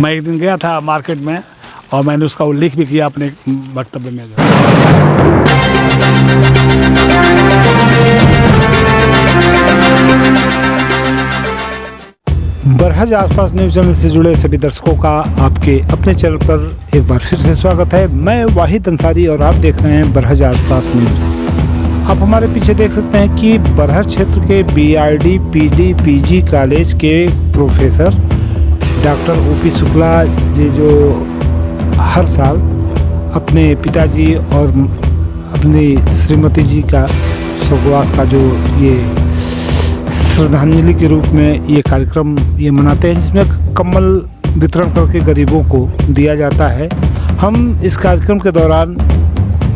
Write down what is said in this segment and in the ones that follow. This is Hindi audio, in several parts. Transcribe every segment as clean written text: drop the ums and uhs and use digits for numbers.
मैं एक दिन गया था मार्केट में और मैंने उसका उल्लेख भी किया अपने वक्तव्य में। बरहज आसपास न्यूज़ चैनल से जुड़े सभी दर्शकों का आपके अपने चैनल पर एक बार फिर से स्वागत है। मैं वाहिद अंसारी और आप देख रहे हैं बरहज आसपास न्यूज़। आप हमारे पीछे देख सकते हैं कि बरहज क्षेत्र के बीआरडी पीडी पीजी कॉलेज के professor doctor OP Shukla ji जो हर साल अपने पिताजी और अपनी श्रीमती जी का स्वर्गवास का जो ये श्रद्धांजलि के रूप में ये कार्यक्रम ये मनाते हैं, जिसमें कम्बल वितरण करके गरीबों को दिया जाता है। हम इस कार्यक्रम के दौरान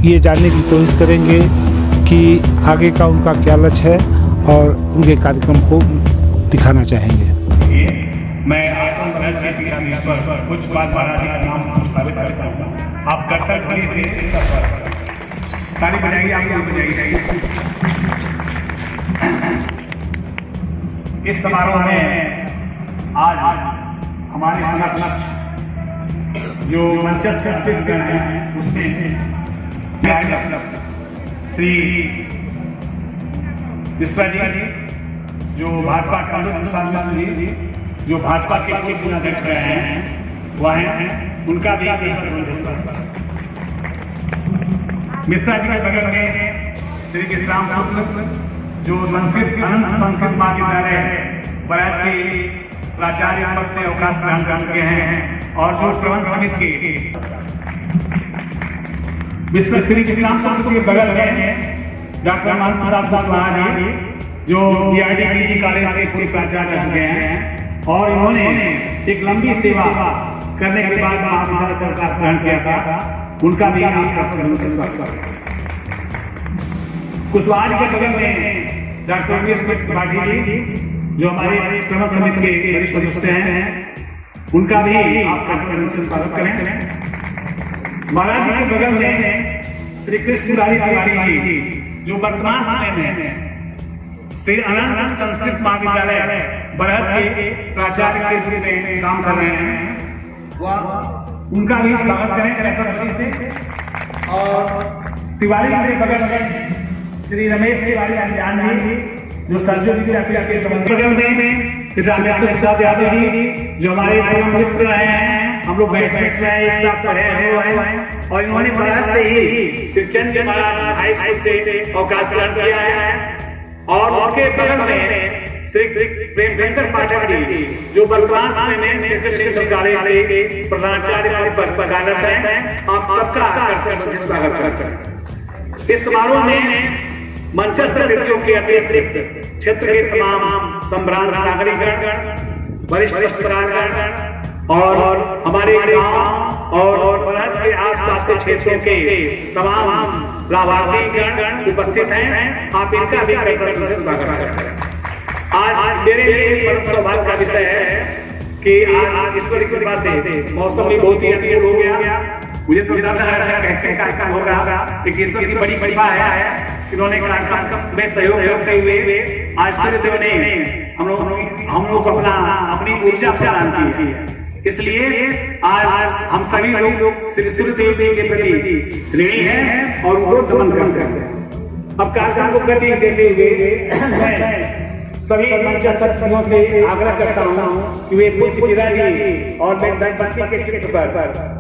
ये जानने की कोशिश करेंगे कि आगे का उनका क्या लक्ष्य है और उनके कार्यक्रम को दिखाना चाहेंगे। मैं आश्रम बरहज के पीठाधीश्वर कुछ बात महाराज जी का नाम प्रस्तावित करता हूँ। आप कट्टर खड़ी से इसका ताली बजाइए, आप लोग बजाइए। इस समारोह में आज हमारे समक्ष जो मंचस्थ गण हैं उसमें श्री मिश्रा जी जो भाजपा कांग्रेस जी जो भाजपा के पूर्व अध्यक्ष रहे हैं वह हैं, उनका भी मिश्रा जी के बगल में श्री विश्राम शुक्ल जो संस्कृत अनंत संस्कृत महाविद्यालय बरहज के प्राचार्य पद से अवकाश ग्रहण कर चुके हैं और जो प्रबंध समिति के श्री विश्राम शुक्ल के बगल में डॉक्टर मान प्रसाद कुशवाहा जी जो बीआरडी पीजी कॉलेज के पूर्व प्राचार्य रह चुके हैं और इन्होंने एक लंबी सेवा करने के बाद महाविद्यालय से अवकाश ग्रहण किया था, उनका भी कुशवाहा जी के बगल में डॉक्टर त्रिपाठी जी जो हमारे प्रबंध समिति के वरिष्ठ सदस्य हैं, उनका भी आप स्वागत करें। महाराज जी के बगल में श्री कृष्ण तिवारी जी जो वर्तमान समय में श्री अनंत संस्कृत महाविद्यालय बरहज के प्राचार्य के रूप में काम कर रहे हैं, वह उनका भी स्वागत करें से। और तिवारी जी के बगल में श्री रमेश तिवारी अनजान जी जो सरस्वती विद्यापीठ के बगल में श्री रामेश्वर प्रसाद यादव जी जो हमारे परम मित्र रहे हैं, हम लोग बैठक में एक साथ पढ़े हुए हैं और इन्होंने बरहज से ही श्री चंद्र महाराज हाई स्कूल से अवकाश ग्रहण किया है। और उनके बगल में श्री प्रेमचंद्र पाठक जी जो वर्तमान समय में सेंट्रल कॉलेज के प्रधानाचार्य पद पर कार्यरत हैं, आप सबका स्वागत करते हैं। इस समारोह में मंचस्थ अतिथियों के अतिरिक्त क्षेत्र के तमाम संभ्रांत नागरिकगण, वरिष्ठ पत्रकारगण और हमारे गांव और बरहज के आसपास के क्षेत्रों के तमाम लाभार्थी गण उपस्थित हैं, आप इनका भी स्वागत करते हैं। आज मेरे लिए परम सौभाग्य का विषय है कि आज ईश्वर की कृपा से मौसम भी बहुत ही अनुकूल हो गया। मुझे तो डर लग रहा है कैसे कार्यक्रम होगा, लेकिन ईश्वर की बड़ी कृपा है, इन्होंने कार्यक्रम में सहयोग करते हुए आज सूर्यदेव ने हम लोग को अपनी ऊर्जा प्रदान की है। इसलिए आज हम सभी लोग श्री सूर्यदेव जी के प्रति ऋणी हैं और उनको नमन करते हैं। अब कार्यक्रम को गति देते हुए मैं सभी मंचस्थ अतिथियों से आग्रह करता हूँ कि वे पूज्य मीरा जी और मेरे दंपति के चित्र पर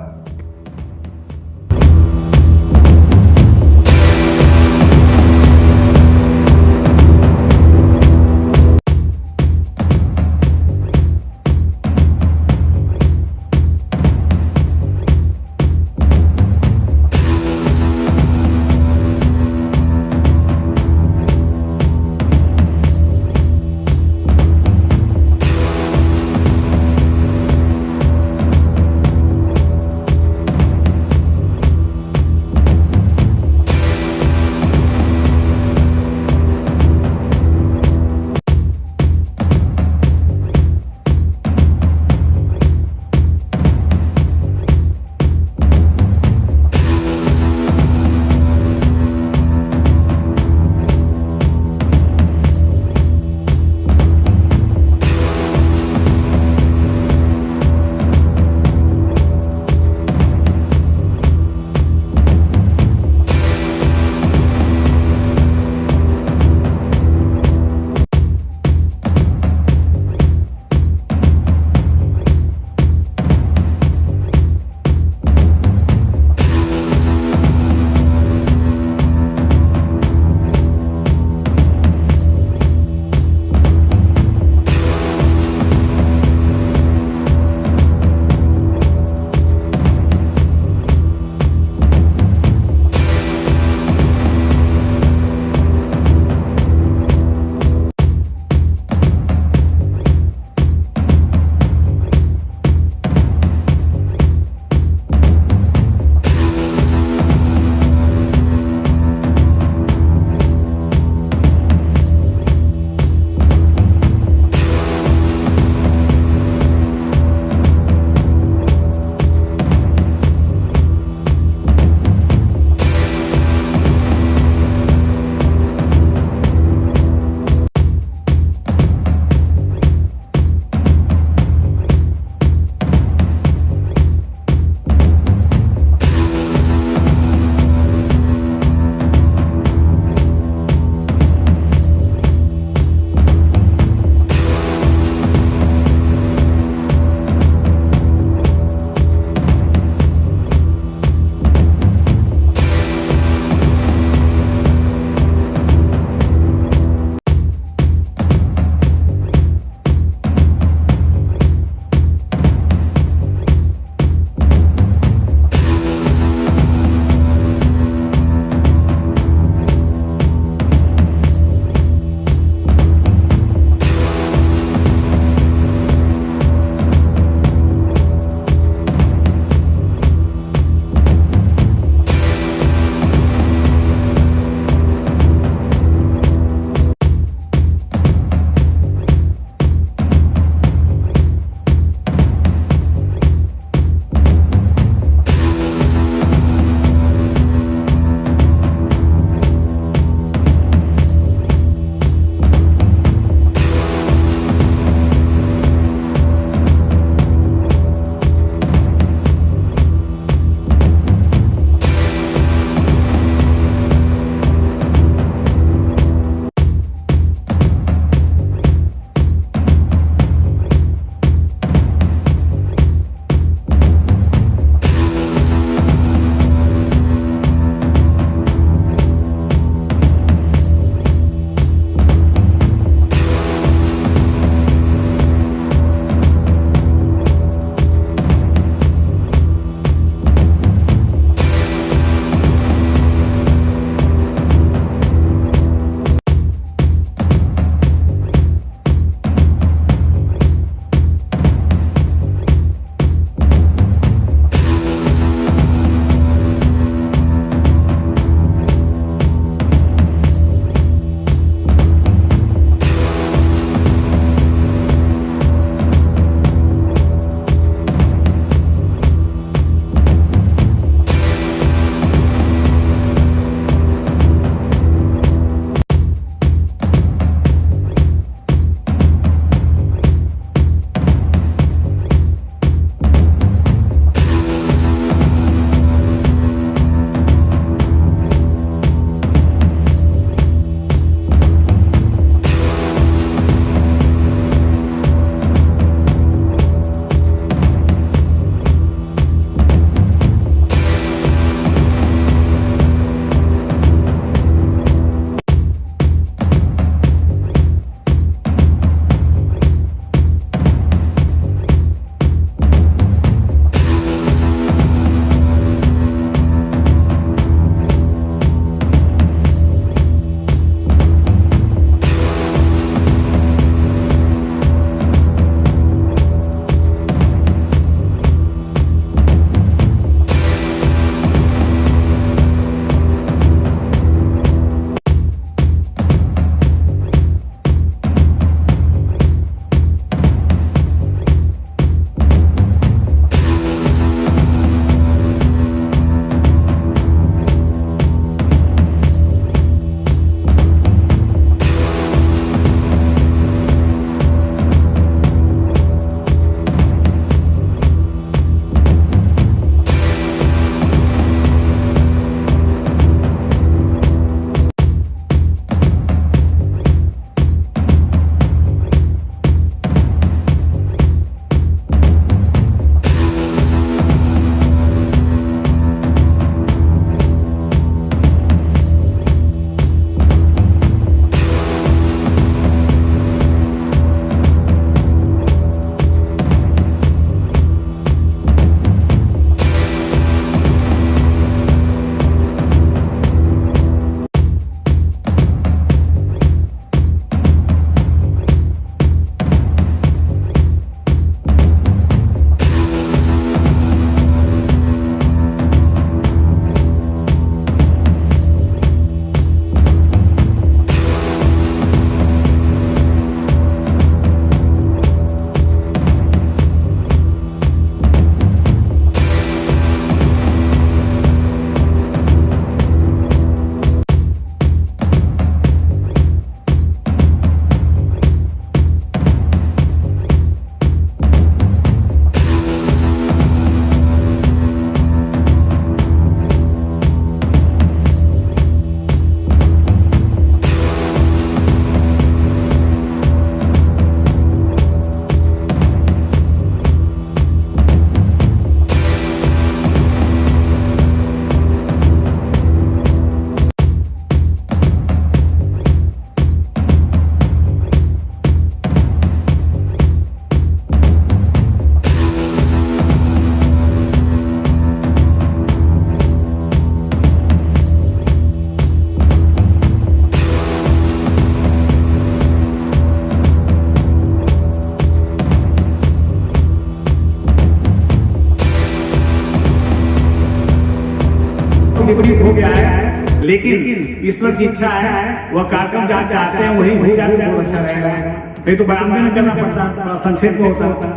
विपरीत हो गया है, लेकिन ईश्वर की इच्छा है, वह कार्यक्रम जहाँ चाहते हैं वही हो जाए तो बहुत अच्छा रहेगा। नहीं तो बयान में करना पड़ता, थोड़ा संक्षेप में होता।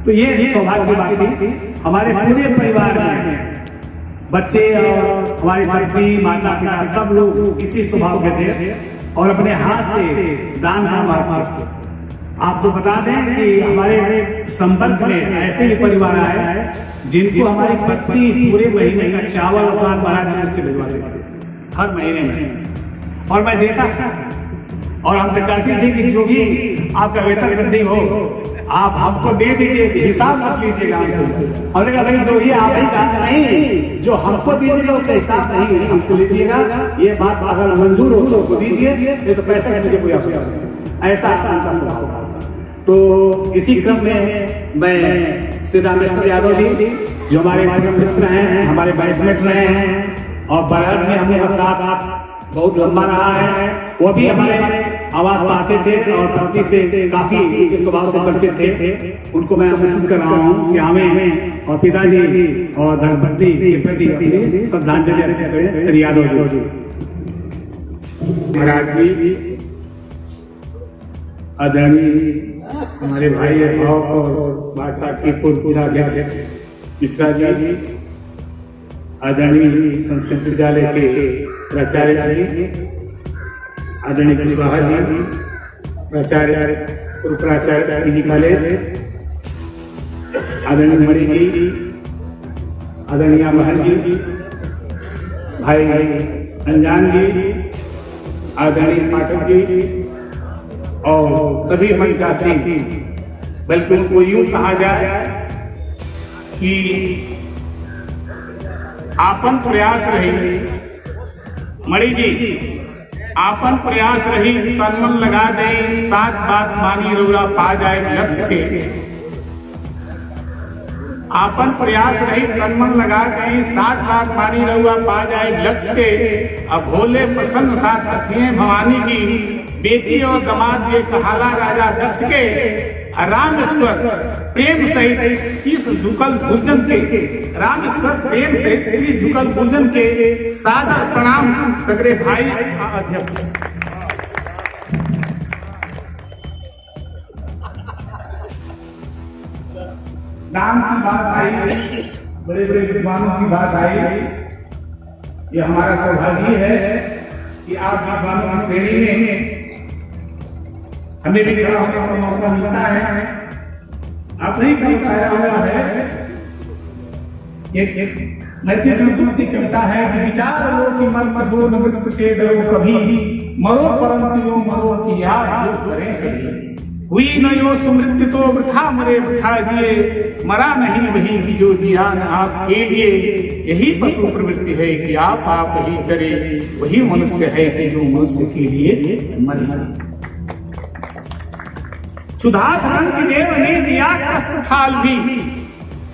तो ये सौभाग्य की बात थी। हमारे पूरे परिवार में बच्चे और हमारी पत्नी, माता पिता सब लोग इसी स्वभाव के थे और अपने हाथ से दान का महत्व। आपको बता दें कि हमारे संपर्क में ऐसे भी परिवार आए जिनको हमारी पत्नी पूरे महीने का चावल और दाल महाराज से भिजवा देते हर महीने में, और मैं देता था और हमसे कहती थी कि जो भी आपका वेतन वृद्धि हो आप हमको दे दीजिए, हिसाब मत लीजिएगा हमसे। और भाई जो ही आप ही कहा नहीं, जो हमको दीजिएगा उसका हिसाब नहीं हमको लीजिएगा, ये बात अगर मंजूर हो तो दीजिए, नहीं तो पैसा कैसे कोई आवश्यकता। ऐसा उनका स्वभाव था। तो इसी क्रम में मैं श्री रामेश्वर यादव जी जो हमारे मित्र हैं, हमारे बैचमेट रहे हैं और बरहज में हम लोग का साथ बहुत लंबा रहा है, वो भी हमारे आवाज पाते थे और पत्नी से काफी इस स्वभाव से परिचित थे। उनको मैं आमंत्रित कर रहा हूँ कि हमें और पिताजी और धर्मपत्नी के प्रति अपनी श्रद्धांजलि अर्पित करें। श्री यादव जी। महाराज जी, आदरणीय हमारे भाई भाव और भाजपा के पूर्व अध्यक्ष मिश्रा जी, आदरणीय संस्कृत विद्यालय के प्राचार्य जी, आदरणीय कुशवाहा जी, प्राचार्य पूर्व प्राचार्य पीजी कॉलेज, आदरणीय मणि जी, आदरणीय महन जी, भाई अनजान जी, आदरणीय पाठक जी और सभी मंचासी, बल्कि उनको यूं कहा जाए कि आपन प्रयास रही मणि जी, आपन प्रयास रही तन मन लगा दे, साच बात मानी रौरा पा जाए लक्ष्य के। आपन प्रयास रही तन मन लगा दे, साच बात मानी रौरा पा जाए लक्ष्य के। अब भोले प्रसन्न साथ हथिये भवानी जी, बेटी और दामाद ये कहाला राजा दक्ष के। रामेश्वर प्रेम सहित शीश झुकल भोजन के, रामेश्वर प्रेम सहित शीश झुकल भोजन के। सादर प्रणाम सगरे भाई अध्यक्ष। दान की बात आई, बड़े बड़े विद्वानों की बात आई। ये हमारा सौभाग्य है कि आप विद्वानों की श्रेणी में हमें भी खड़ा होने का मौका मिलता है। आपने ही बताया हुआ है, नैतिक संस्कृति कविता है कि विचार लो कि मन हो न मृत्यु से डरो कभी, मरो परंतु यो मरो की याद जो करें सभी। हुई न यो सुमृत्यु तो वृथा मरे वृथा जिए, मरा नहीं वही की जो जिया न आपके लिए। यही पशु प्रवृत्ति है कि आप ही चरे, वही मनुष्य है कि जो मनुष्य के लिए मरे। सुधात रंग देव ने दिया कष्ट थाल भी,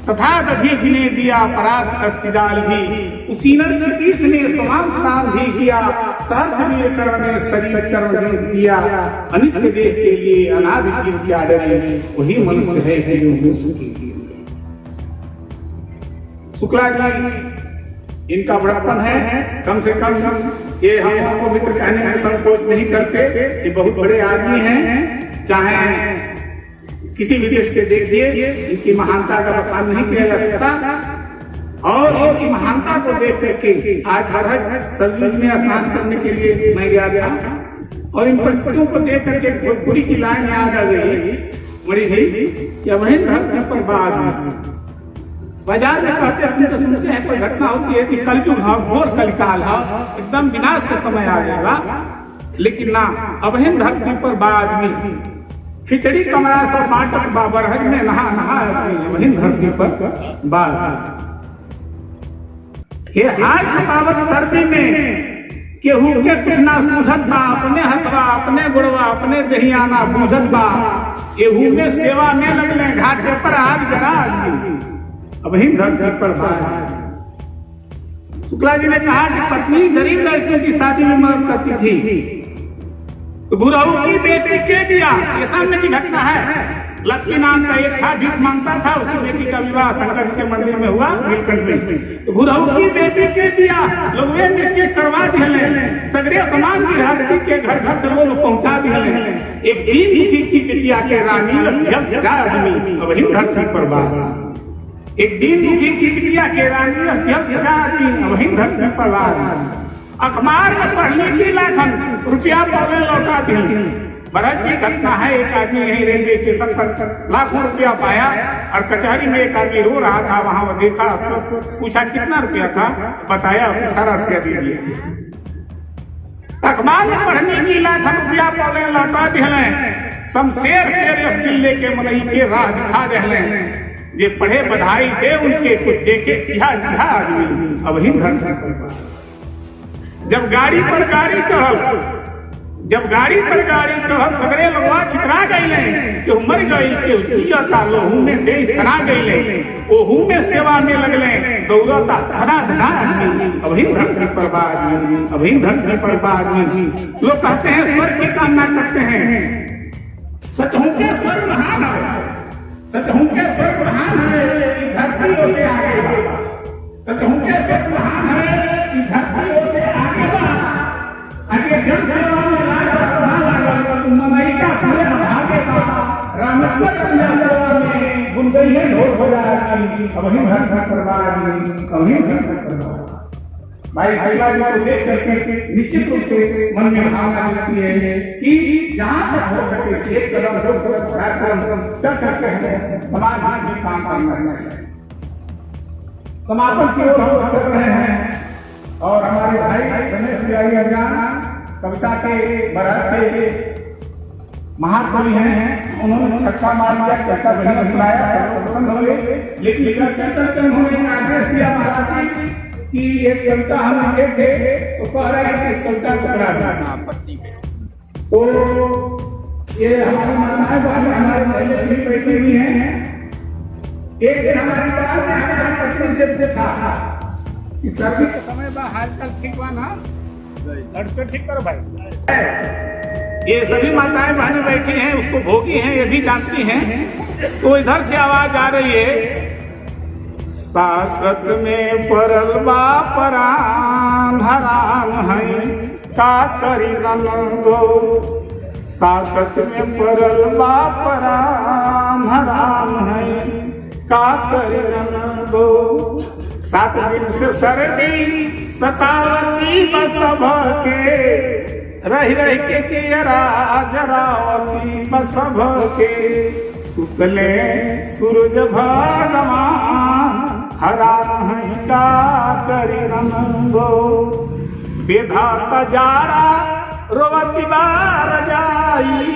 तथा दधीच ने दिया परात कस्तिजाल भी। उसीनर क्षितीश ने स्वाम स्नान भी किया, सहस्र वीर कर्ण ने शरीर चरण दे दिया। अनित्य देह के लिए अनादि जीव क्या डरे, वही मनुष्य है कि जो मनुष्य के लिए। शुक्ला जी इनका बड़प्पन है, कम से कम ये हम आपको मित्र कहने में संकोच नहीं करते। ये बहुत बड़े आदमी हैं, चाहे किसी भी दृष्टि से देखिए, इनकी महानता का बखान नहीं किया जा सकता। और इनकी महानता को देख करके आज बरहज सरजू में स्नान करने के लिए मैं गया था और इन परिस्थितियों को देख करके भोजपुरी की लाइन याद आ गई बड़ी ही कि वही धरती पर बाद बाजार में कहते सुनते हैं कोई घटना होती है कि कलयुग घोर कलिकाल है, एकदम विनाश का समय आ जाएगा। लेकिन ना, अब धरती पर बाद में खिचड़ी कमरा सब बाटक बाबरहज में नहा वही धरती पर बाद। ये हाय पावत सर्दी में केहू के कुछ ना सूझत बा, अपने हथवा अपने गुड़वा अपने दहियाना बूझत बा। एहू में सेवा में लगले घाटे पर आग जरा आदमी, अब ही धरती पर बाद। शुक्ला जी ने कहा कि पत्नी गरीब लड़कियों की शादी में मदद करती थी, तो गुरु की बेटी के दिया, ये सामने की घटना है। लक्की नाम का एक था, भीख मांगता था। उसकी बेटी का विवाह शंकर जी के मंदिर में हुआ नीलकंठ में। तो बुढ़ऊ की बेटी के बियाह लोग वे मिलके करवा दिले, सगरे समान की हस्ती के घर घर से लोग पहुंचा दिले। एक दीन दुखी की बिटिया के रानी अस्थल सजा आदमी अब ही धरती पर बार। एक दीन दुखी की बिटिया के रानी अस्थल सजा आदमी अब ही धरती पर बार। अखबार में पढ़ने की लाखन रुपया पावे लौटा दिले। बरस की घटना है, एक आदमी यही रेलवे स्टेशन पर लाखों रुपया पाया और कचहरी में एक आदमी रो रहा था। वहां वो देखा तो पूछा कितना रुपया था, बताया उसने सारा रुपया दे दिया। अखबार में पढ़ने की लाखन रुपया पावे लौटा दिले। शमशेर शेर स्किल लेके मनई के राह दिखा दिले। जे पढ़े बधाई दे उनके कुछ देखे चिहा चिहा आदमी अब ही धरती पर। जब गाड़ी पर गाड़ी चढ़ल सगरे लगवा छितरा गईले। केहू मर गईल केहू जियता लोहू में दे सना गईले। ओहू में सेवा में लगले दौड़ता धना धना आदमी अब ही धरती पर आदमी अब ही धरती पर आदमी। लोग कहते हैं स्वर्ग की कामना करते हैं। सच हूं के स्वर्ग महान है, सच हूं के स्वर्ग महान है धरती से आगे। सच हूं के स्वर्ग महान है धरती से आगे। आगे जन सेवा में रामेश्वर सेवा में गुन गई है ढोल हो जाएगी अब ही घर घर परवार अभी घर घर परवार। भाई सेवा को देख करके निश्चित रूप से मन में भावना लगती है कि जहाँ तक हो सके एक कदम दो कदम चार कदम चल करके समाज में काम करना चाहिए। समापन की ओर हम चल रहे हैं और हमारे भाई रमेश बिहारी अभियान कविता के बरहत के महाकवि हैं। उन्होंने छक्का मार दिया, कविता बढ़िया सुनाया, पसंद हो गए। लेकिन चर्चा के उन्होंने एक आदेश दिया महाराज जी कि एक कविता हम लिखे थे तो कह रहे हैं कि इस कविता को सुना देना। तो ये हमारी माताएं बहनें हमारे पहले भी बैठी हुई हैं। एक दिन हमारी बात में हमारी पत्नी से पूछा कि सर्दी के समय में हालचाल ठीक हुआ ना, लड़के ठीक करो भाई। ये सभी माताएं बहनें बैठी हैं, उसको भोगी हैं, ये भी जानती हैं। तो इधर से आवाज आ रही है, सासत में परल बा परान हराम है का करी ननदो। सासत में परल बा परान हराम है का करी ननदो। 7 दिन से सर्दी सतावती बसभ के रह के जियरा जरावती बसभ के। सुतले सूरज भगवान हराम है का करी नंदो। बेधाता जाड़ा रोवती बार जाई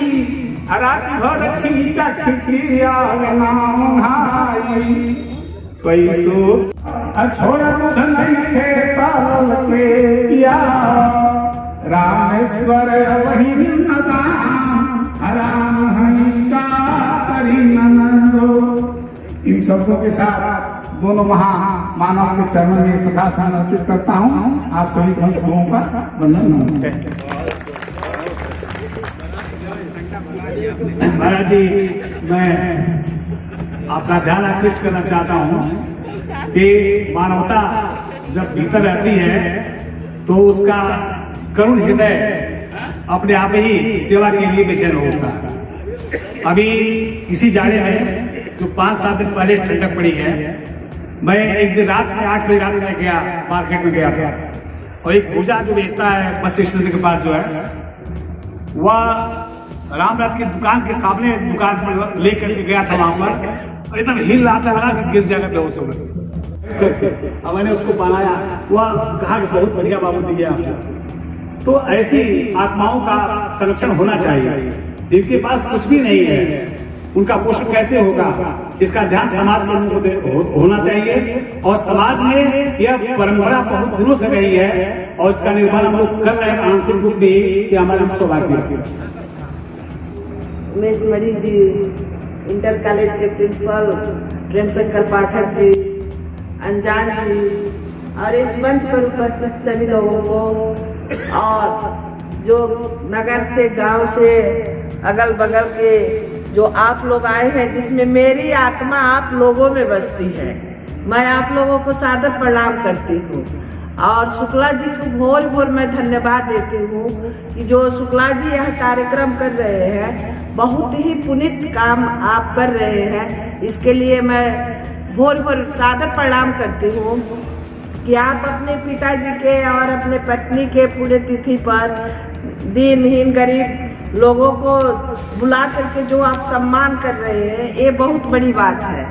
राति भर खींचा खींचिया नाम हाई। पैसो छोड़ा दूध नहीं खेता के पिया रामेश्वर वही हराम है का करी नंदो। इन शब्दों के साथ दोनों महामानव के चरणों में सदा समर्पित करता हूँ। आप सभी बंधुओं का वंदन है। महाराज जी, मैं आपका ध्यान आकृष्ट करना चाहता हूँ कि मानवता जब भीतर रहती है तो उसका करुण हृदय अपने आप ही सेवा के लिए बेचैन होता है। अभी इसी जाड़े में जो 5-7 दिन पहले ठंडक पड़ी है, मैं एक दिन रात में 8 बजे रात में गया, मार्केट में गया था और एक पूजा जो बेचता है बस स्टेशन के पास जो है, वह रामनाथ की दुकान के सामने दुकान पर लेकर के गया था वहां पर और एकदम हिल रहा था, लगा कि गिर जाएगा, बेहोश हो गया। अब मैंने उसको बनाया, वह कहा कि बहुत बढ़िया बाबू दिए आप। तो ऐसी आत्माओं का संरक्षण होना चाहिए जिनके पास कुछ भी नहीं है, उनका पोषण कैसे होगा, इसका ध्यान समाज के लोगों को होना चाहिए। और समाज में यह परंपरा बहुत दिनों से रही है और इसका निर्माण हम लोग कर रहे हैं मानसिक रूप में, ये हमारे सौभाग्य है। उमेश मणि जी, इंटर कॉलेज के प्रिंसिपल प्रेमशंकर पाठक जी, अनजान जी और इस मंच पर उपस्थित सभी लोगों को और जो नगर से गांव से अगल बगल के जो आप लोग आए हैं, जिसमें मेरी आत्मा आप लोगों में बसती है। मैं आप लोगों को सादर प्रणाम करती हूँ और शुक्ला जी को भोर भोर मैं धन्यवाद देती हूँ कि जो शुक्ला जी यह कार्यक्रम कर रहे हैं, बहुत ही पुनीत काम आप कर रहे हैं। इसके लिए मैं भोर भोर सादर प्रणाम करती हूँ कि आप अपने पिताजी के और अपने पत्नी के पुण्यतिथि पर दीनहीन गरीब लोगों को बुला करके जो आप सम्मान कर रहे हैं, ये बहुत बड़ी बात है।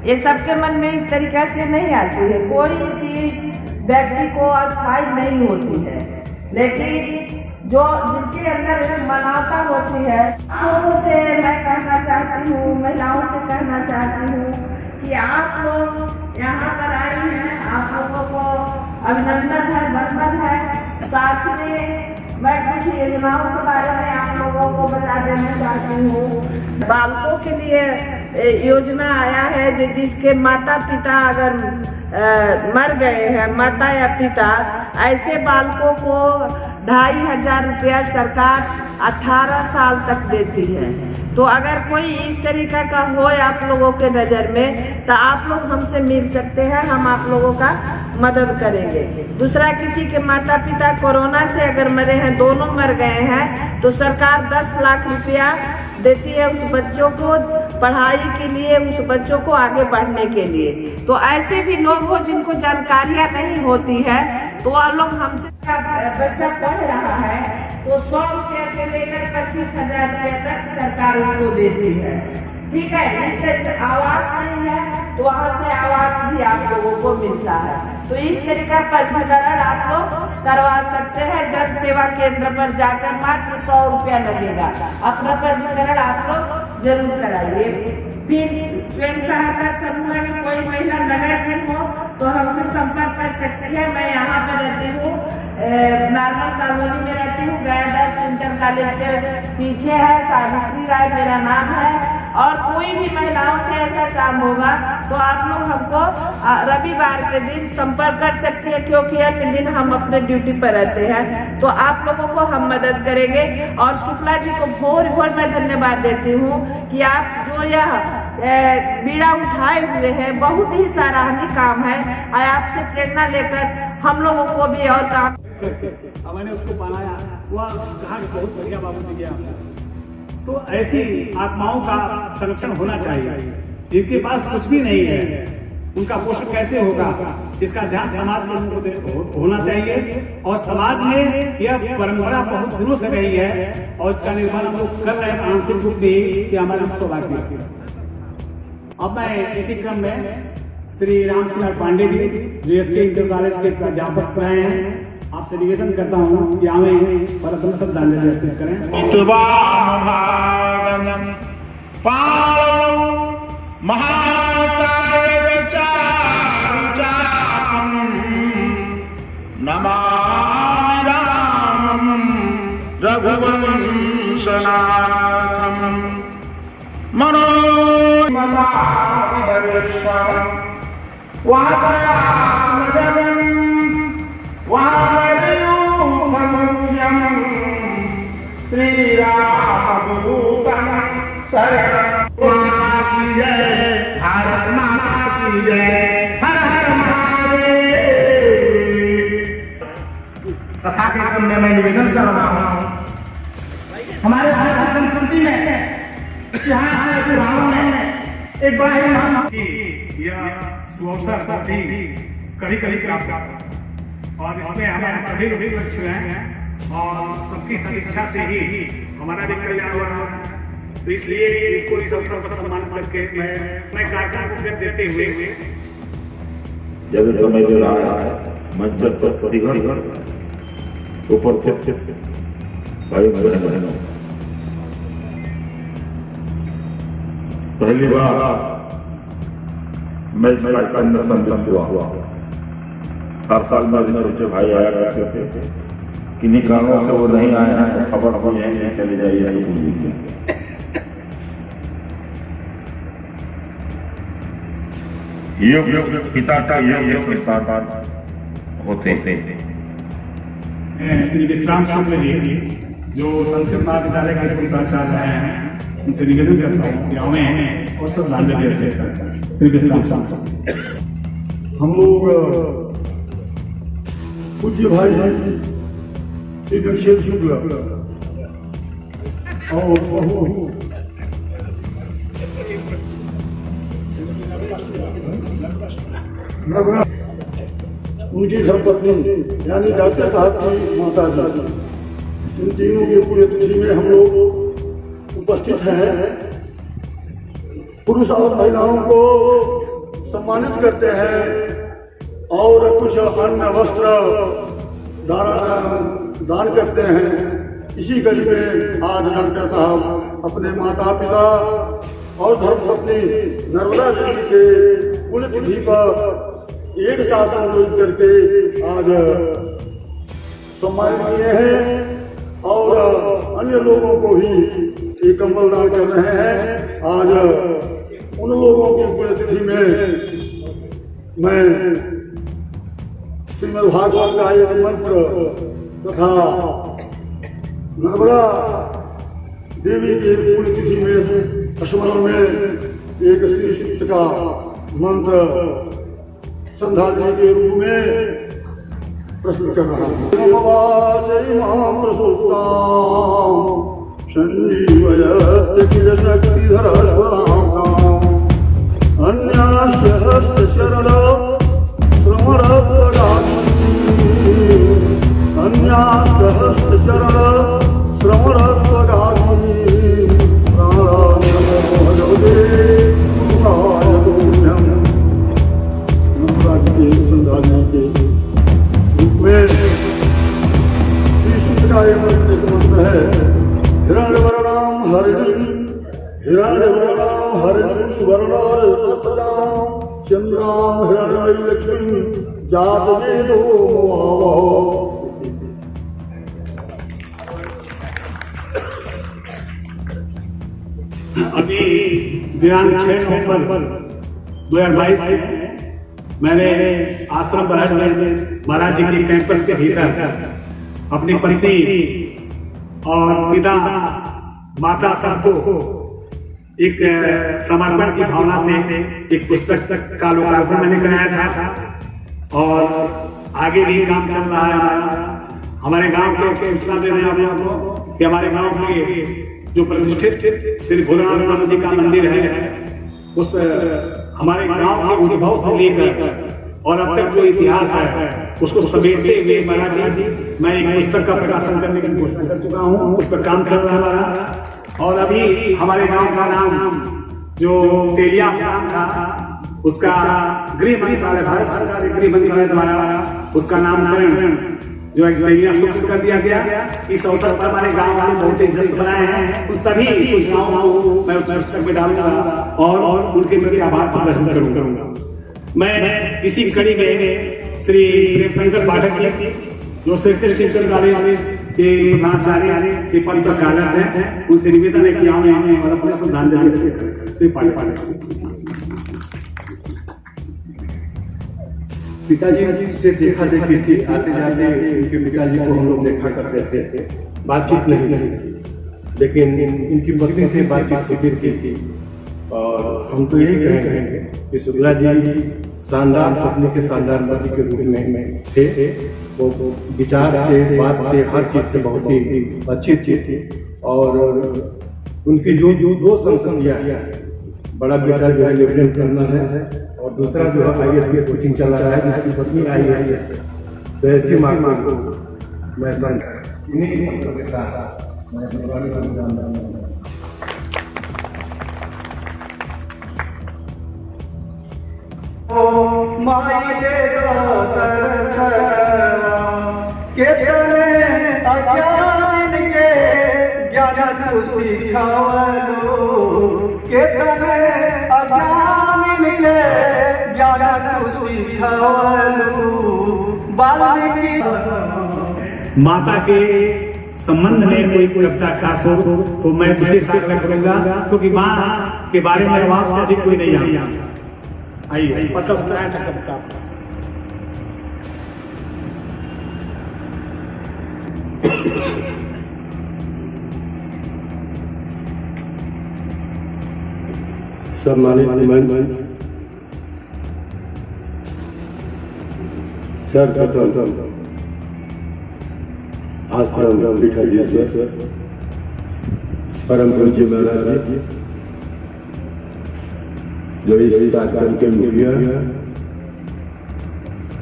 ये सबके मन में इस तरीका से नहीं आती है। कोई चीज व्यक्ति को अस्थायी नहीं होती है, लेकिन जो जिनके अंदर एक मानवता होती है, लोगों से मैं कहना चाहती हूँ, महिलाओं से कहना चाहती हूँ कि आप लोग यहाँ पर आए हैं, आप लोगों को अभिनंदन है, वंदन है। साथ में मैं कुछ योजनाओं के बारे में आप लोगों को बता देना चाहती हूँ। बालकों के लिए योजना आया है जिसके माता पिता अगर मर गए हैं, माता या पिता, ऐसे बालकों को 2500 रुपया सरकार 18 साल तक देती है। तो अगर कोई इस तरीका का हो आप लोगों के नज़र में, तो आप लोग हमसे मिल सकते हैं, हम आप लोगों का मदद करेंगे। दूसरा, किसी के माता पिता कोरोना से अगर मरे हैं, दोनों मर गए हैं, तो सरकार 10 लाख रुपया देती है उस बच्चों को पढ़ाई के लिए, उस बच्चों को आगे बढ़ने के लिए। तो ऐसे भी लोग हो जिनको जानकारियां नहीं होती है, तो वह लोग हमसे बच्चा पढ़ रहा है तो 100 रुपया से लेकर 25,000 रुपया तक सरकार उसको देती है। ठीक है, इससे आवास नहीं है तो वहाँ से आवास भी आप लोगों को मिलता है। तो इस तरीका पंजीकरण आप लोग करवा सकते हैं। जन सेवा केंद्र पर जाकर मात्र 100 रुपया लगेगा। अपना पंजीकरण आप लोग जरूर कराइए। फिर स्वयं सहायता समूह में कोई महिला नगर की हो तो हमसे संपर्क कर सकती है। मैं यहाँ पर रहती हूँ, नार्मल कॉलोनी में रहती हूँ, गयादास इंटर कॉलेज के पीछे है, सावित्री राय मेरा नाम है। और कोई भी महिलाओं से ऐसा काम होगा तो आप लोग हमको रविवार के दिन संपर्क कर सकते हैं, क्योंकि अन्य दिन हम अपने ड्यूटी पर रहते हैं। तो आप लोगों को हम मदद करेंगे। और शुक्ला जी को भोर भोर मैं धन्यवाद देती हूँ कि आप जो यह बीड़ा उठाए हुए हैं, बहुत ही सराहनीय काम है। और आपसे प्रेरणा लेकर हम लोगों को भी और काम मैंने उसको बनाया, वह कहा बहुत बढ़िया बाबू जी आपने। तो ऐसी आत्माओं का संरक्षण होना चाहिए। जिनके पास कुछ भी नहीं है, उनका पोषण कैसे होगा, इसका ध्यान समाज के लोगों को होना चाहिए। और समाज में यह परंपरा बहुत दिनों से रही है और इसका निर्माण हम लोग कर रहे हैं आंशिक रूप में, कि हमारे सौभाग्य। अब मैं इसी क्रम में श्री राम सिंह पांडे जी, जो एसके इंटर कॉलेज के प्राध्यापक रहे हैं, आपसे निवेदन करता हूँ कि आवें और अपनी श्रद्धांजलि अर्पित करें। श्री रामदूतम शरण की जय, भारत माता की जय, हर हर महादेव। कथा के क्रम में मैं निवेदन कर रहा हूँ, हमारे भारत की संस्कृति में इतिहास के भावों में एक बड़ा ही यह सुअवसर भी कभी कभी प्राप्त होता है। और इसमें हमारे सभी लोग सुरक्षित हैं और सबकी सदिच्छा से ही हमारा भी कल्याण हो रहा है। तो इसलिए इनको इस अवसर पर सम्मान करके मैं कार्यक्रम को कर देते हुए जब समय दे रहा है मंच पर प्रतिघर उपस्थित भाई बहनों, पहली बार मैं इस कार्यक्रम में सम्मिलित हुआ। हर साल मेरे छोटे भाई आया करते थे, किन्हीं कारणों से वो नहीं आए हैं, खबर हो जाए चले जाइए। योग पिता का योग पिता होते हैं। श्री विश्राम शुक्ल जी, जो संस्कृत महाविद्यालय के प्राचार्य हैं, उनसे निवेदन करता हूँ कि आवें और श्रद्धांजलि अर्पित श्री विश्राम। हम लोग पूज्य भाई श्री विक्षेप शुक्ला और उनकी धर्मपत्नी यानी डॉक्टर साहब की माता जी, इन तीनों की पुण्यतिथि में हम लोग उपस्थित हैं। पुरुष और महिलाओं को सम्मानित करते हैं और कुछ अन्य वस्त्र दान करते हैं। इसी कड़ी में आज डॉक्टर साहब अपने माता पिता और धर्मपत्नी नर्मदा देवी के पुण्यतिथि पर एक साथ आयोजित करके आज सम्मानित किए हैं और अन्य लोगों को भी एक कंबल दान कर रहे हैं। आज उन लोगों की पुण्यतिथि में मैं श्रीमद् भागवत का एक मंत्र तथा नर्मदा देवी की पुण्यतिथि में स्मरण में एक श्री सूक्त का मंत्र श्रद्धांजलि के रूप में प्रस्तुत कर रहा हूँ। संजीवयत् किल शक्तिधर स्वराम अन्यास्य हस्त शरण श्रमणत्वगामी अन्यास्य हस्त शरण श्रमणत्वगामी प्राणायामो भगवते पुरुषाय तुभ्यं। नर्मदा जी के श्रद्धांजलि के रूप में श्री सूक्त का एक मंत्र है। हिरण्यवर्णां हरिणीं सुवर्णां चंद्रां हिरण्मयी लक्ष्मीं जातवेदो अभी दिनांक 6 नवंबर 2022 में मैंने आश्रम बरहज में महाराज जी के कैंपस के भीतर अपनी पत्नी और पिता माता सबको एक समर्पण की भावना से एक पुस्तक का लोकार्पण मैंने कराया था और आगे भी काम चल रहा है। हमारे गांव के सूचना दे रहे हैं आपको कि हमारे गांव के जो प्रतिष्ठित श्री भोलेनाथ जी का मंदिर है, उस हमारे गांव के उद्भव से लेकर और अब तक जो इतिहास है उसको समेटते हुए महाराज जी मैं एक पुस्तक का प्रकाशन करने की घोषणा कर चुका हूँ। उस पर काम चल रहा है और अभी हमारे गांव का नाम जो तेलिया ग्राम था उसका गृह मंत्रालय, भारत सरकार के गृह मंत्रालय द्वारा उसका नामकरण जो है तेलिया सुपुर्द कर दिया गया। इस अवसर पर हमारे गांव वाले बहुत ही जश्न बनाए हैं। उन सभी सूचनाओं को मैं उस पुस्तक में डालूंगा और उनके प्रति आभार प्रदर्शन करूंगा। मैं इसी कड़ी में श्री प्रेमशंकर पाठक जी जो श्री शिक्षण कॉलेज के प्रधानाचार्य के पद पर कार्यरत हैं, उनसे निवेदन है कि आए और अपने श्रद्धांजलि करें। श्री पाठक पिताजी से देखा देखी थी, आते जाते इनके पिताजी को हम लोग देखा करते थे, बातचीत नहीं थी, लेकिन इनकी पत्नी से बातचीत होती थी और हम तो यही कहेंगे कि शुक्ला जी शानदार पत्नी के शानदार पति के रूप में थे। वो विचार से, बात से, हर चीज से बहुत ही अच्छी थी और उनकी जो दो संसदियाँ, बड़ा बेटा जो है लेफ्टिनेंट कर्नल है और दूसरा जो है IAS की कोचिंग चला रहा है जिसकी पत्नी IAS है। तो ऐसी माँ को मैं माई दे दो केतने अज्ञान के ज्ञान तू सिखावलो, केतने अज्ञान के ज्ञान तू सिखावलो। बाल्मीकि माता के संबंध में कोई कविता खास हो तो मैं विशेष आग्रह करूंगा, क्योंकि माँ के बारे में आप से अधिक कोई नहीं जानता। आइए पता सुनाया था कविता। सम्मानित मंच, सर्वप्रथम आश्रम पीठाधीश्वर परम पूज्य महाराज जी, जो इस कार्यक्रम के मुखिया,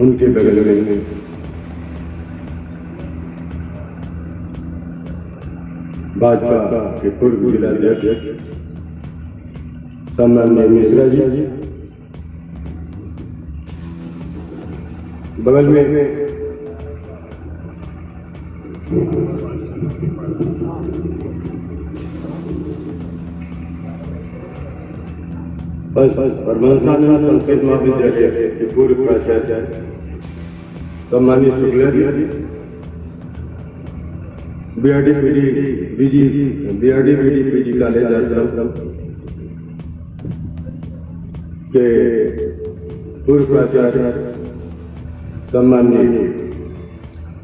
उनके बगल में भाजपा के पूर्व जिलाध्यक्ष सम्माननीय मिश्रा जी, बगल में परमानसानंद संस्कृत महाविद्यालय के पूर्व प्राचार्य सम्मानित Shukla ji, BRD PG college आश्रम के पूर्व प्राचार्य सम्माननीय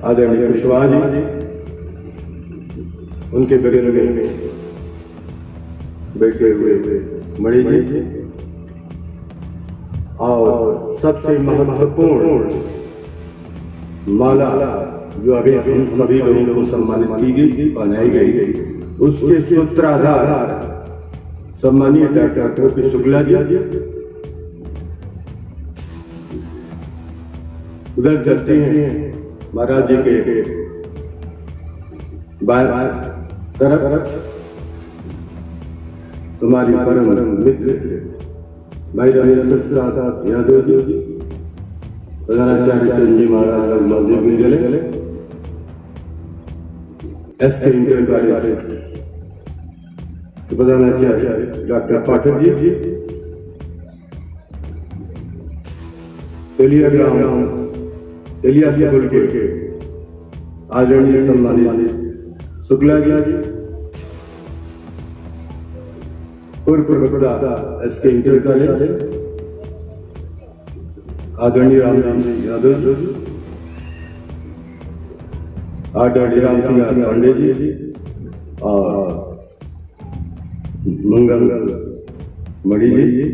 आदरणीय कुशवाहा जी, उनके बगल में बैठे हुए मणि जी, और सबसे महत्वपूर्ण माला जो अभी हम सभी लोगों को सम्मानित की गई, बनाई गई, उसके सूत्राधार सम्मानीय डॉक्टर गोपी शुक्ला जी, उधर चलते हैं महाराज जी के बाएं तरफ तुम्हारी परम मित्र भाई रामेश्वर प्रसाद यादव जी, प्रधानाचार्य संजय महाराज मध्य विद्यालय, एसके इंटर कॉलेज प्रधानाचार्य डॉक्टर पाठक जी, तेलिया से बोल के आदरणीय सम्मानित शुक्ला जी, पूर्व प्रवक्ता एसके इंटर कॉलेज आदरणीय राम यादव जी, आदरणीय राम सिंह पांडे जी, और मंगल मणि जी,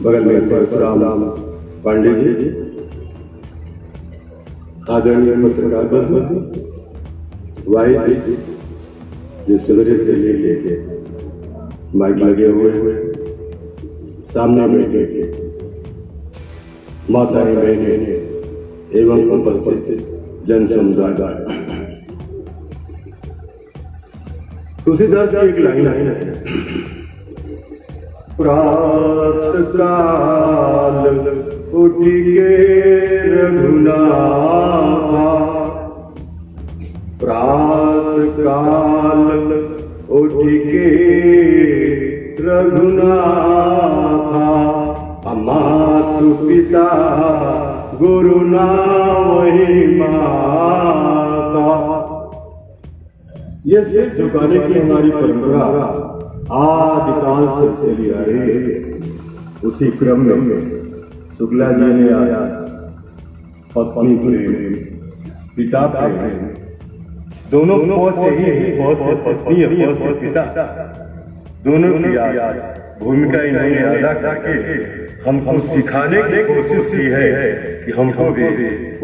बगल में परशुराम पांडे जी, आदरणीय पत्रकार बंधु वाई जी, जो सवेरे से लेके माइक लगे हुए सामने बैठे माताएं बहनें एवं उपस्थित जन समुदाय। तुलसीदास की एक लाइन है, प्रात काल उठ के रघुनाथा, प्रात काल उठ के रघुनाथा, मातु पिता गुरु ना वही माता। ये सिर झुकाने की हमारी परंपरा आदिकाल से चली आ रही है। उसी क्रम में शुक्ला जी ने आया पत्नी प्रेम, पिता प्रेम, दोनों पौ से ही, पौ से पत्नी और पौ से पिता, दोनों की आज भूमिका इन्होंने अदा करके हमको सिखाने की कोशिश की है कि हमको भी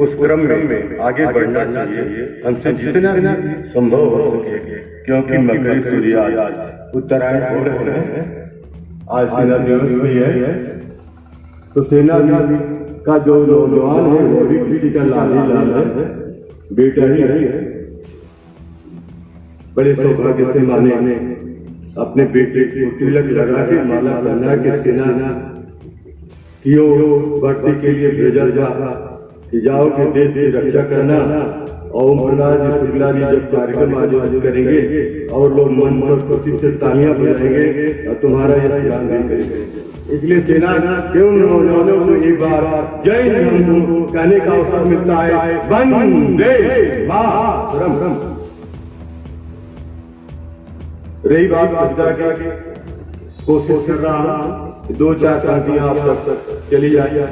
उस क्रम में आगे बढ़ना चाहिए, हमसे जितना संभव हो सके, क्योंकि मकर सूर्य आज उत्तरायण हो रहे हैं, आज सेना दिवस भी है, तो सेना का जो नौजवान है वो भी किसी का लाल ही लाल है, बेटा ही है। बड़े सौभाग्य से माने अपने बेटे को तिलक लगा के माला पहना के सेना की ओर भर्ती के लिए भेजा जा कि जाओ के देश की रक्षा करना। ओम प्रकाश जी शुक्ला जी जब कार्यक्रम आयोजित करेंगे और लोग मंच पर खुशी से तालियां बजाएंगे और तुम्हारा यह श्रीराम भी करेंगे। इसलिए सेना के उन नौजवानों को एक बार जय हिंद कहने का अवसर मिलता है। वंदे मातरम। रही बात कविता की, कोशिश कर रहा हूं दो चार पंक्तियां आप तक चली जाए।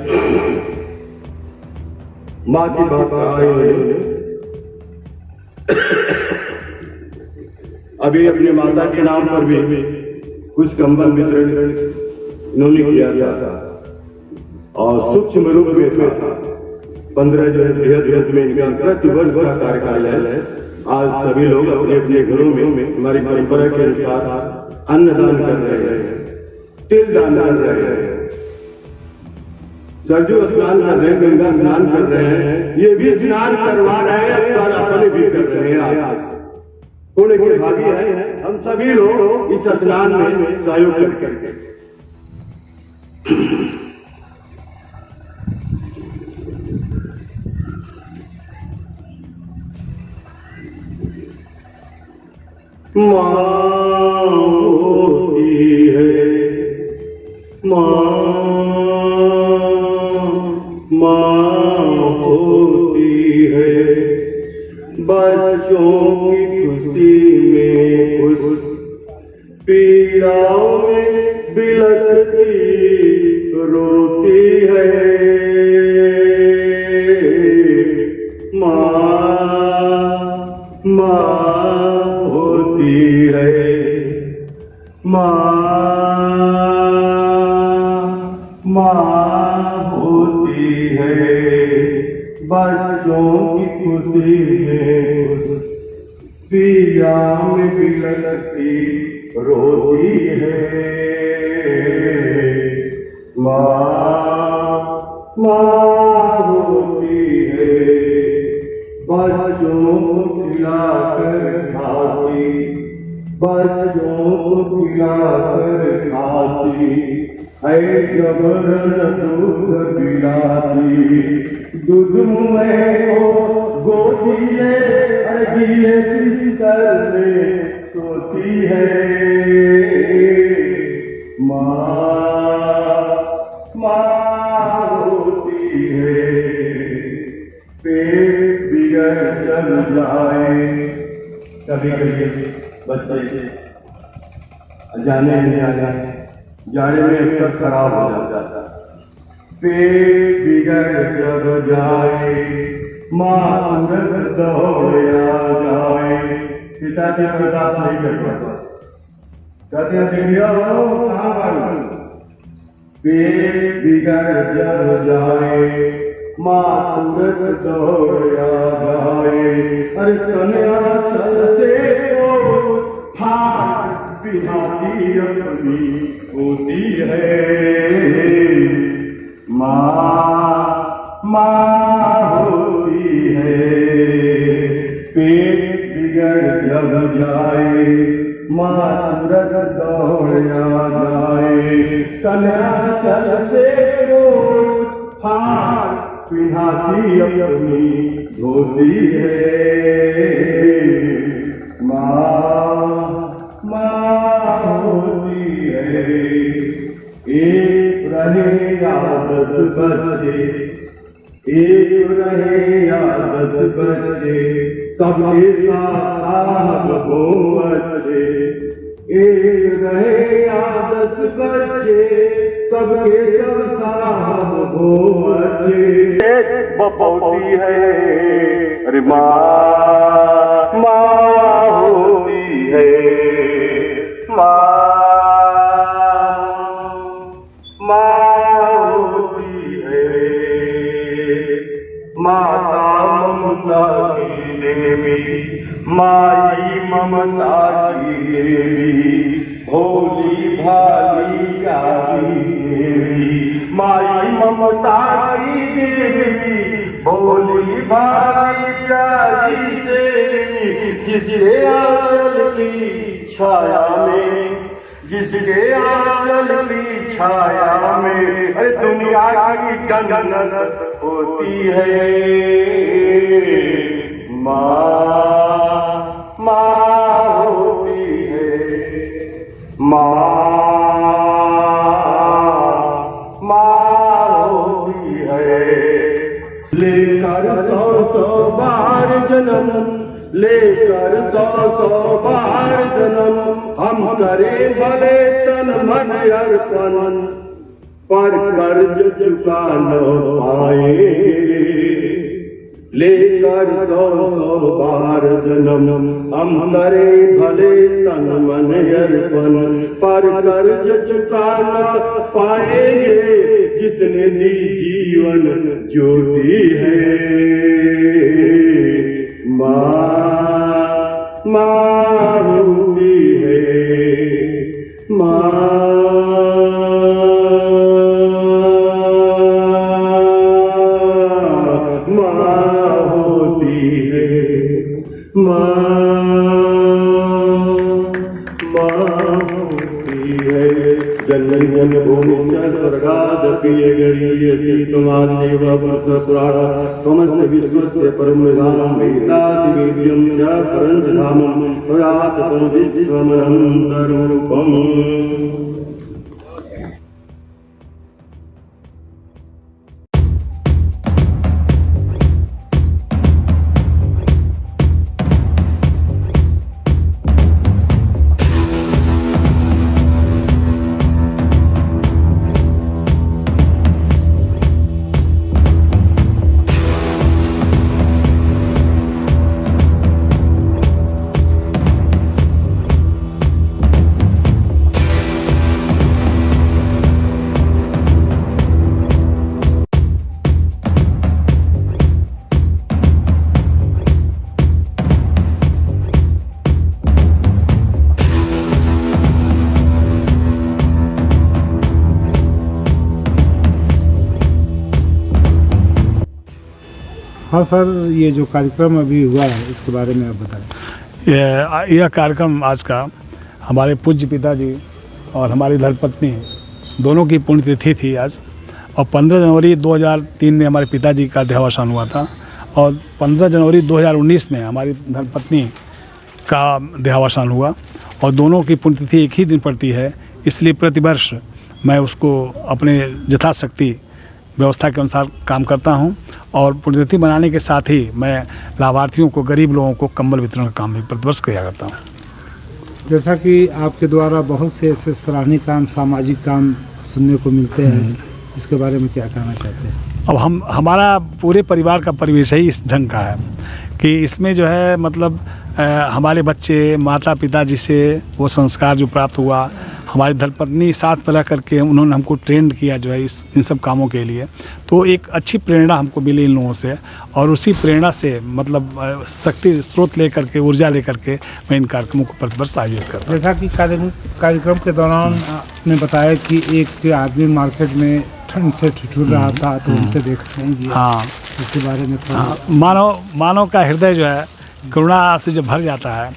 माँ की बात आए अभी अपने माता के नाम पर भी कुछ कंबल वितरण इन्होंने किया था और सूक्ष्म रूप में था 15 जो है बृहद में इनका प्रतिवर्ष का कार्यकाल है। आज सभी लोग अपने अपने घरों में हमारी परंपरा के अनुसार अन्नदान कर रहे हैं, तिल दान कर रहे हैं, सरजू स्नान कर रहे हैं, गंगा स्नान कर रहे हैं, ये भी स्नान करवा रहे हैं और अपने भी कर रहे हैं। आज पुण्य के भागी है हम सभी लोग इस स्नान में सहयोग करके। माँ होती है माँ होती है बच्चों की खुशी में खुश, पीड़ाओं में बिलखती रोती है। माँ होती है माँ होती है बच्चों की खुशी में खुश, पीड़ा में बिलखती रोती है। माँ होती है बच्चों को खिलाकर खाती, बच्चों को खिलाकर खाती है जबरन दूध पिलाती, दूध मुँह को गोदी अड़गिए बिस्तर में सोती है। माँ होती है पेट बिगड़ जल जाए, कभी कभी बच्चे जाने में अक्सर खराब हो जाता, पेट बिगड़ जब जाए माँ तुरंत दौड़या जाए। पिता के बर्दाश्त नहीं कर पाता, कहते हैं दिव्या हो कहाँ बारू, पेट बिगड़ जब जाए माँ तुरंत दौड़या जाए। अरे कन्या चल से बिहाती अपनी होती है। माँ होती है पेट बिगड़ जब जाए माँ तुरंत दौड़या जाए। कन्या चल से पिहाती अपनी धोती है। माँ होती है एक रहे या 10 बच्चे, एक रहे या 10 बच्चे, सबके साथ हो अच्छे। एक रहे या 10 बच्चे, सबके साथ हो अच्छे। एक बपौती है अरे माँ होती है, माँ होती है माता ममता की देवी, माई ममता की देवी, भोली भाली प्यारी देवी। माई ममता की देवी, भोली भाली प्यारी देवी, जिसके आंचल की छाया में, जिसके आंचल की छाया में अरे दुनिया की जन्नत होती है। माँ होती है माँ होती है। लेकर 100 बार जन्म, लेकर 100 बार जन्म, हम करें भले तन मन अर्पण, पर कर्ज चुका न पाए। लेकर 100 बार जन्म हम करें भले तन मन अर्पण, पर कर्ज चुका न पाएंगे जिसने दी जीवन ज्योति है। माँ होती है, माँ होती है, माँ होती है। जननी जन्मभूमि च स्वर्गादपि गरीयसी त्वमादेव पुरुष पुराण त्वमस्य विश्वस्य परम निधानं वेदासि वेद्यं च परं च धामं त्वया ततं विश्वमनन्तरूपम्। हाँ सर, ये जो कार्यक्रम अभी हुआ है इसके बारे में आप बताएं। यह कार्यक्रम आज का हमारे पूज्य पिताजी और हमारी धर्मपत्नी दोनों की पुण्यतिथि थी आज, और 15 जनवरी 2003 में हमारे पिताजी का देहावसान हुआ था, और 15 जनवरी 2019 में हमारी धर्मपत्नी का देहावसान हुआ, और दोनों की पुण्यतिथि एक ही दिन पड़ती है। इसलिए प्रतिवर्ष मैं उसको अपने यथाशक्ति व्यवस्था के अनुसार काम करता हूं, और पुण्यतिथि मनाने के साथ ही मैं लाभार्थियों को, गरीब लोगों को कंबल वितरण का काम भी प्रतिवर्ष किया करता हूं। जैसा कि आपके द्वारा बहुत से ऐसे सराहनीय काम, सामाजिक काम सुनने को मिलते हैं, इसके बारे में क्या कहना चाहते हैं? अब हमारा पूरे परिवार का परिवेश ही इस ढंग का है कि इसमें जो है मतलब हमारे बच्चे माता पिता जी से वो संस्कार जो प्राप्त हुआ, हमारी धर्मपत्नी साथ में रह करके उन्होंने हमको ट्रेंड किया जो है इन सब कामों के लिए, तो एक अच्छी प्रेरणा हमको मिली इन लोगों से, और उसी प्रेरणा से मतलब शक्ति स्रोत लेकर के, ऊर्जा लेकर के मैं इन कार्यक्रमों को प्रतिवर्ष आयोजित करता हूँ। जैसा कि कार्यक्रम के दौरान आपने बताया कि एक आदमी मार्केट में ठंड से ठिठुर रहा था, तो उनसे देखा नहीं गया। हाँ, इसके बारे में थोड़ा मानव का हृदय जो है करुणा से जब भर जाता है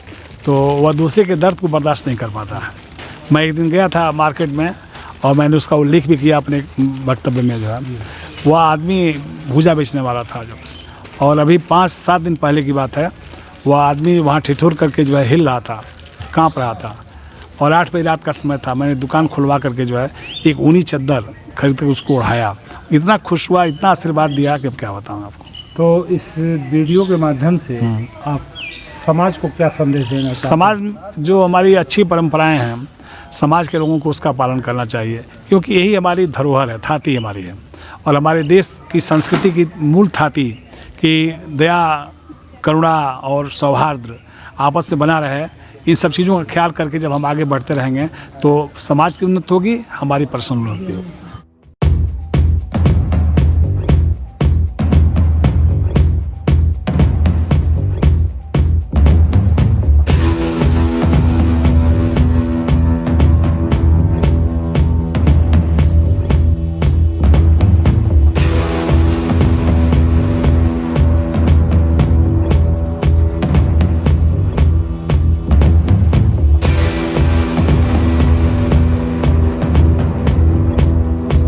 तो वह दूसरे के दर्द को बर्दाश्त नहीं कर पाता है। मैं एक दिन गया था मार्केट में, और मैंने उसका उल्लेख भी किया अपने वक्तव्य में जो है, वह आदमी भूजा बेचने वाला था जो, और अभी 5-7 दिन पहले की बात है, वह आदमी वहाँ ठिठुर करके जो है हिल रहा था, काँप रहा था, और 8 बजे रात का समय था। मैंने दुकान खुलवा करके जो है एक ऊनी चादर खरीद कर उसको ओढ़ाया, इतना खुश हुआ, इतना आशीर्वाद दिया कि अब क्या बताऊँ आपको। तो इस वीडियो के माध्यम से आप समाज को क्या संदेश देना चाहते हैं? समाज जो हमारी अच्छी परंपराएं हैं, समाज के लोगों को उसका पालन करना चाहिए, क्योंकि यही हमारी धरोहर है, थाती हमारी है, और हमारे देश की संस्कृति की मूल थाती कि दया, करुणा और सौहार्द आपस में बना रहे। इन सब चीज़ों का ख्याल करके जब हम आगे बढ़ते रहेंगे तो समाज की उन्नति होगी, हमारी पर्सनल उन्नति होगी।